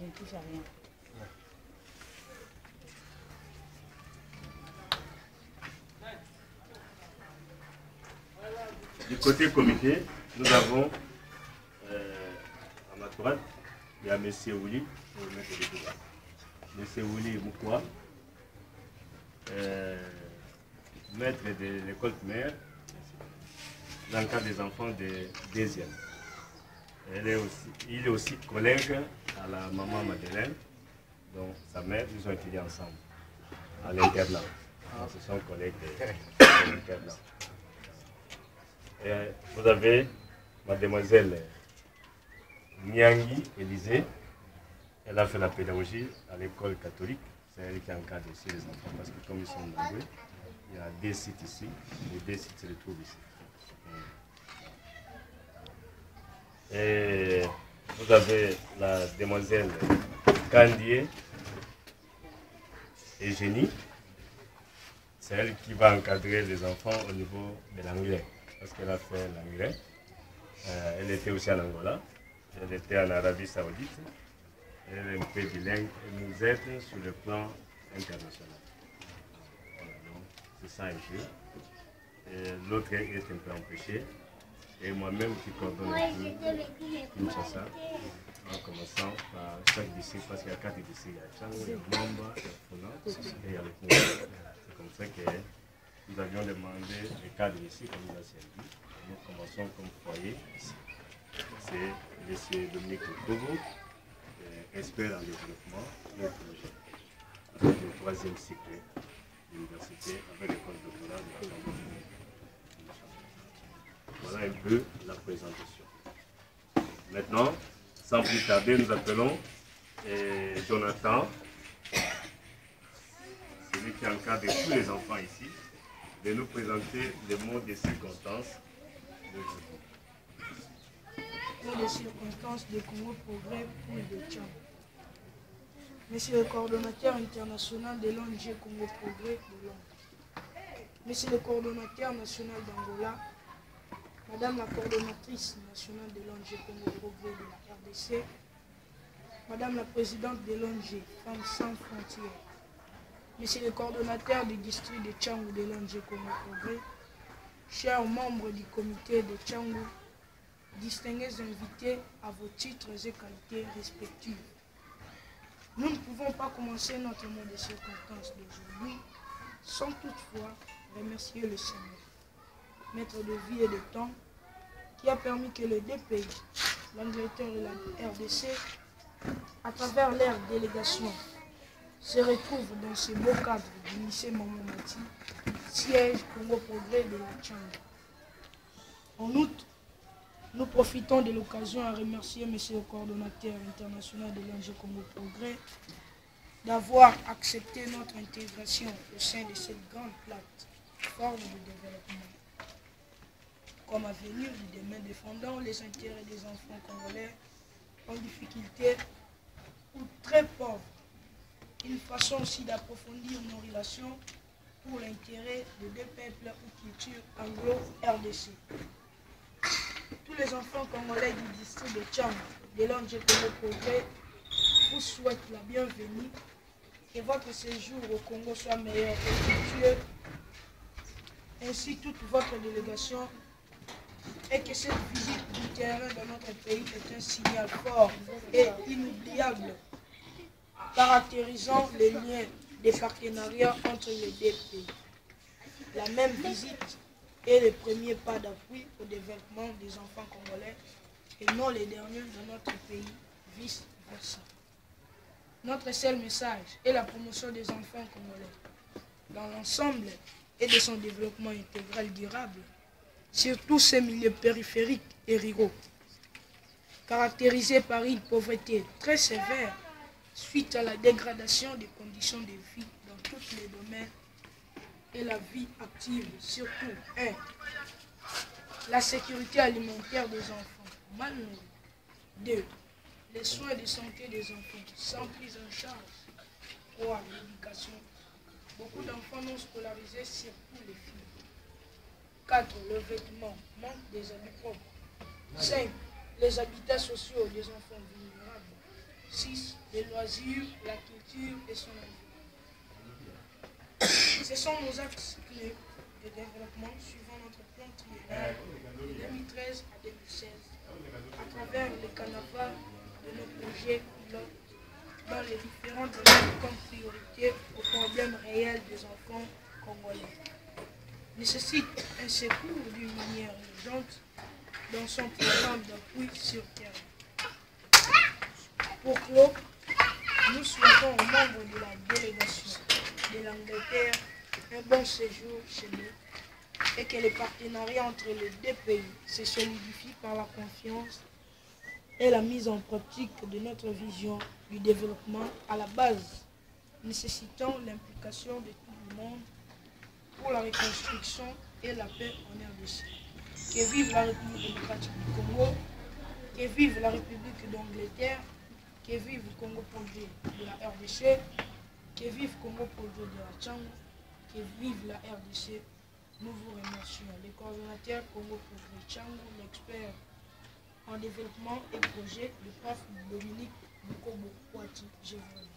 Je ne touche à rien. Du côté comité, nous avons à ma droite, il y a M. Ouli, M. Ouli Moukwa, maître de l'école primaire, dans le cas des enfants de deuxième. Il est aussi collègue à la maman Madeleine, donc sa mère, ils ont étudié ensemble à l'internat. Ce sont collègues de l'internat. Vous avez mademoiselle Nyangi Élisée, elle a fait la pédagogie à l'école catholique, c'est elle qui encadre aussi les enfants parce que comme ils sont nombreux, il y a des sites ici, et des sites se retrouvent ici. Et vous avez la demoiselle Candier Eugénie, c'est elle qui va encadrer les enfants au niveau de l'anglais, parce qu'elle a fait l'anglais. Elle était aussi en Angola, elle était en Arabie Saoudite, elle est un peu bilingue, elle nous aide sur le plan international. Voilà, donc c'est ça un peu. L'autre est un peu empêché. Et moi-même qui coordonne Kinshasa, en commençant par chaque district, parce qu'il y a 4 districts, il y a Tchango, il y a Mamba, il y a Fona et il y a le Congo. C'est comme ça que nous avions demandé les cadres ici, comme il a servi. Nous commençons comme foyer ici. C'est M. Dominique Kovo, expert en développement de projet, avec le 3e cycle de l'université, avec l'école doctorale de la Cameroun. Voilà un peu la présentation. Maintenant, sans plus tarder, nous appelons Jonathan, celui qui encadre tous les enfants ici, de nous présenter les mots de circonstances d'aujourd'hui. Mots de circonstances de Congo Progrès pour le Tchad. Monsieur le coordonnateur international de l'ONG Congo Progrès de Londres. Monsieur le coordonnateur national d'Angola. Madame la coordonnatrice nationale de l'ONG Congo Progrès de la RDC, Madame la présidente de l'ONG Femmes sans frontières, Monsieur le coordonnateur du district de Tchangou de l'ONG Congo Progrès, chers membres du comité de Tchangou, distingués invités à vos titres et qualités respectifs. Nous ne pouvons pas commencer notre mot de circonstance d'aujourd'hui sans toutefois remercier le Seigneur, maître de vie et de temps, qui a permis que les deux pays, l'Angleterre et la RDC, à travers leur délégation, se retrouvent dans ce beau cadre du lycée Mamomati, siège Congo Progrès de la Tchangou. En outre, nous profitons de l'occasion à remercier M. le coordonnateur international de l'ONG Congo Progrès d'avoir accepté notre intégration au sein de cette grande plateforme de développement. Comme avenir du domaine défendant les intérêts des enfants congolais en difficulté ou très pauvres. Une façon aussi d'approfondir nos relations pour l'intérêt de deux peuples ou cultures anglo-RDC. Tous les enfants congolais du district de Tchang, de l'ONG Congo Progrès, vous souhaitent la bienvenue, que votre séjour au Congo soit meilleur et fructueux, ainsi toute votre délégation, et que cette visite du terrain dans notre pays est un signal fort et inoubliable, caractérisant les liens de partenariat entre les deux pays. La même visite est le premier pas d'appui au développement des enfants congolais et non les derniers de notre pays, vice-versa. Notre seul message est la promotion des enfants congolais dans l'ensemble et de son développement intégral durable, surtout ces milieux périphériques et ruraux, caractérisés par une pauvreté très sévère suite à la dégradation des conditions de vie dans tous les domaines et la vie active, surtout 1. La sécurité alimentaire des enfants mal nourris. 2. Les soins de santé des enfants sans prise en charge. 3. L'éducation. Beaucoup d'enfants non scolarisés, surtout les filles. 4. Le vêtement, manque des habits propres. 5. Les habitats sociaux des enfants vulnérables. l'exercice, les loisirs, la culture et son environnement. Ce sont nos axes clés de développement suivant notre plan triennal de 2013 à 2016 à travers les carnavals de nos projets pilotes dans les différents domaines comme priorité aux problèmes réels des enfants congolais. Nécessite un secours d'une manière urgente dans son programme d'appui sur terrain. Pour clore, nous souhaitons aux membres de la délégation de l'Angleterre un bon séjour chez nous et que les partenariats entre les deux pays se solidifient par la confiance et la mise en pratique de notre vision du développement à la base, nécessitant l'implication de tout le monde pour la reconstruction et la paix en RDC. Que vive la République démocratique du Congo, que vive la République d'Angleterre, que vive le Congo projet de la RDC, que vive Congo projet de la Tchang, que vive la RDC. Nous vous remercions. Les coordonnateurs Congo projet Tchang, l'expert en développement et projet, le prof Dominique Bukobo Kouati. Je vous remercie.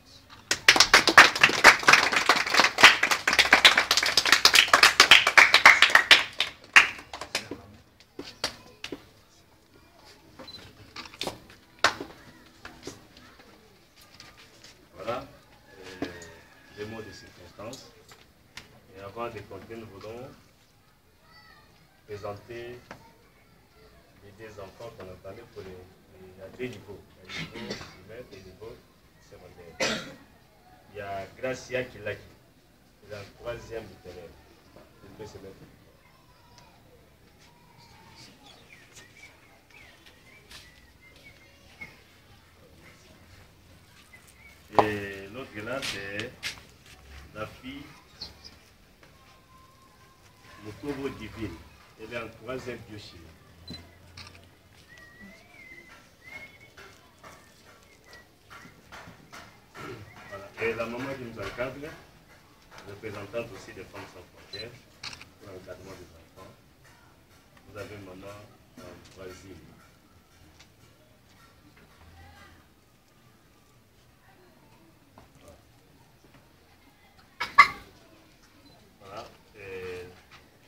Voilà les mots de circonstance. Et avant de continuer, nous voulons présenter les deux enfants qu'on entendait pour il y a deux niveaux. Il y a le niveau primaire et le niveau secondaire. Il y a Gracia Kilaki, qui est en troisième littéraire. Il peut se mettre. Et l'autre là, c'est la fille Mukobo Divine. Elle est en troisième biochimie. Voilà. Et la maman qui nous encadre, représentante aussi des femmes sans frontières, pour l'encadrement des enfants. Vous avez maman en troisième.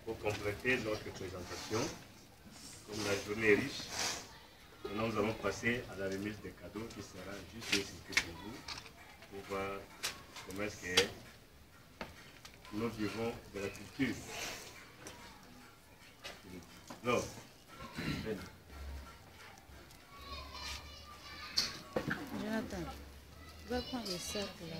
Pour compléter notre présentation, comme la journée est riche, maintenant nous allons passer à la remise des cadeaux qui sera juste ici pour vous, pour voir comment est-ce que nous vivons de la culture. Non. Jonathan, va prendre le cercle là.